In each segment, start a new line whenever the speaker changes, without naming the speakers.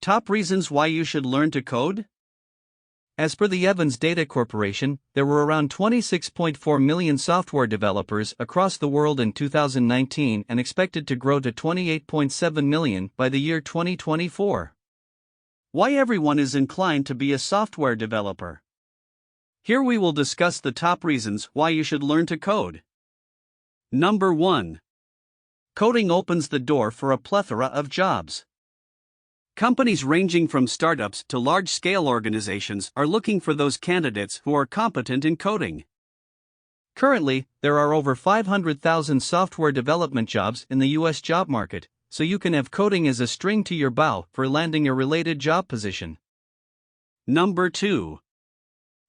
Top reasons why you should learn to code? As per the Evans Data Corporation, there were around 26.4 million software developers across the world in 2019 and expected to grow to 28.7 million by the year 2024. Why everyone is inclined to be a software developer? Here we will discuss the top reasons why you should learn to code. Number 1. Coding opens the door for a plethora of jobs. Companies ranging from startups to large-scale organizations are looking for those candidates who are competent in coding. Currently, there are over 500,000 software development jobs in the US job market, so you can have coding as a string to your bow for landing a related job position. Number 2.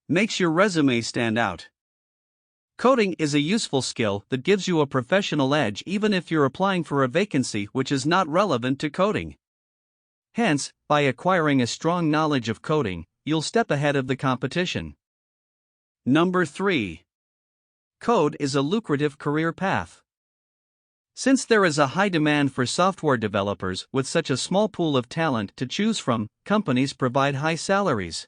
Makes your resume stand out. Coding is a useful skill that gives you a professional edge even if you're applying for a vacancy which is not relevant to coding. Hence, by acquiring a strong knowledge of coding, you'll step ahead of the competition. Number 3. Code is a lucrative career path. Since there is a high demand for software developers with such a small pool of talent to choose from, companies provide high salaries.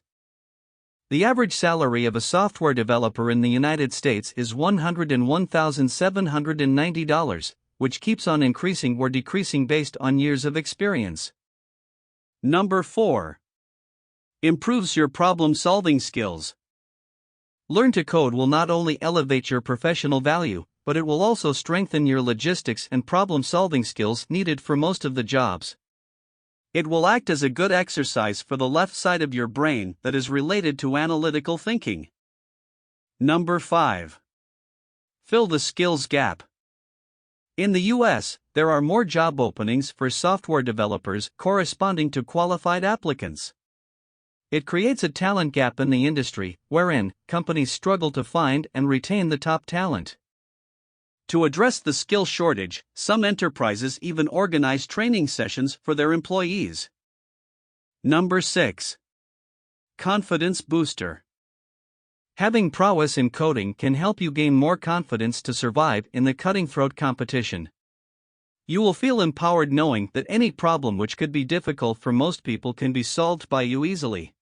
The average salary of a software developer in the United States is $101,790, which keeps on increasing or decreasing based on years of experience. Number 4. Improves your problem-solving skills. Learn to code will not only elevate your professional value, but it will also strengthen your logistics and problem-solving skills needed for most of the jobs. It will act as a good exercise for the left side of your brain that is related to analytical thinking. Number 5. Fill the skills gap. In the US, there are more job openings for software developers corresponding to qualified applicants. It creates a talent gap in the industry, wherein companies struggle to find and retain the top talent. To address the skill shortage, some enterprises even organize training sessions for their employees. Number 6. Confidence booster. Having prowess in coding can help you gain more confidence to survive in the cutting-throat competition. You will feel empowered knowing that any problem which could be difficult for most people can be solved by you easily.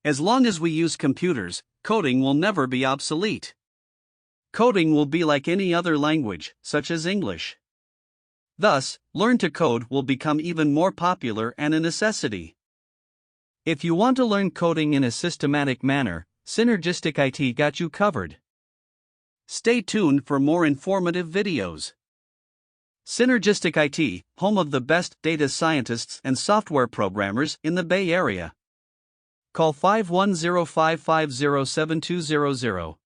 As long as we use computers, coding will never be obsolete. Coding will be like any other language, such as English. Thus, learn to code will become even more popular and a necessity. If you want to learn coding in a systematic manner, SynergisticIT got you covered. Stay tuned for more informative videos. SynergisticIT, home of the best data scientists and software programmers in the Bay Area. Call 510-550-7200.